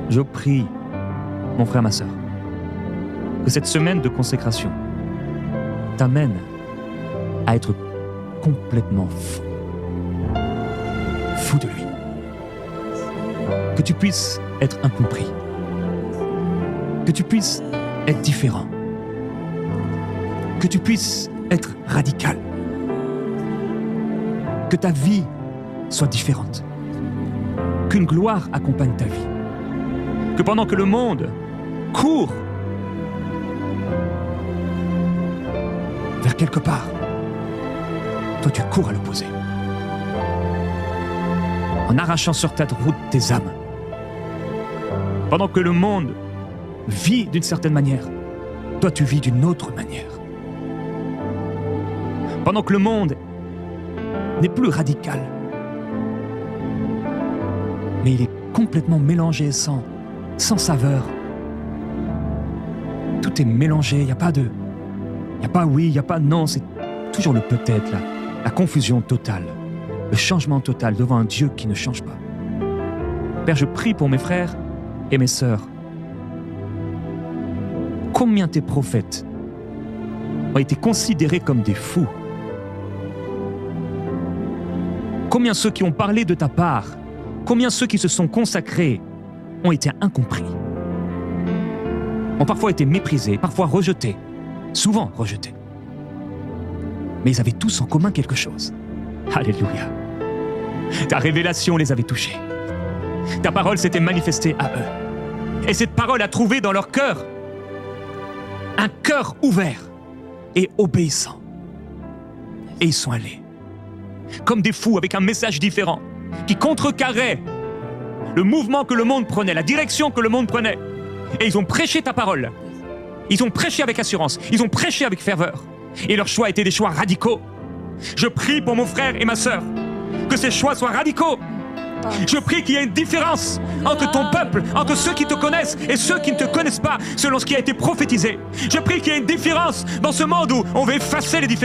Je prie, mon frère, ma sœur, que cette semaine de consécration t'amène à être complètement fou. Fou de lui. Que tu puisses être incompris. Que tu puisses être différent. Que tu puisses être radical. Que ta vie soit différente. Qu'une gloire accompagne ta vie. Que pendant que le monde court vers quelque part, toi tu cours à l'opposé. En arrachant sur ta route tes âmes. Pendant que le monde vit d'une certaine manière, toi tu vis d'une autre manière. Pendant que le monde n'est plus radical, mais il est complètement mélangé, sans saveur. Tout est mélangé, il n'y a pas oui, il n'y a pas non, c'est toujours le peut-être, la confusion totale, le changement total devant un Dieu qui ne change pas. Père, je prie pour mes frères et mes sœurs. Combien tes prophètes ont été considérés comme des fous? Combien ceux qui ont parlé de ta part, combien ceux qui se sont consacrés ont été incompris, ont parfois été méprisés, parfois rejetés, souvent rejetés. Mais ils avaient tous en commun quelque chose. Alléluia. Ta révélation les avait touchés. Ta parole s'était manifestée à eux. Et cette parole a trouvé dans leur cœur un cœur ouvert et obéissant. Et ils sont allés, comme des fous, avec un message différent, qui contrecarrait le mouvement que le monde prenait, la direction que le monde prenait. Et ils ont prêché ta parole. Ils ont prêché avec assurance. Ils ont prêché avec ferveur. Et leurs choix étaient des choix radicaux. Je prie pour mon frère et ma sœur, que ces choix soient radicaux. Je prie qu'il y ait une différence entre ton peuple, entre ceux qui te connaissent et ceux qui ne te connaissent pas, selon ce qui a été prophétisé. Je prie qu'il y ait une différence dans ce monde où on veut effacer les différences.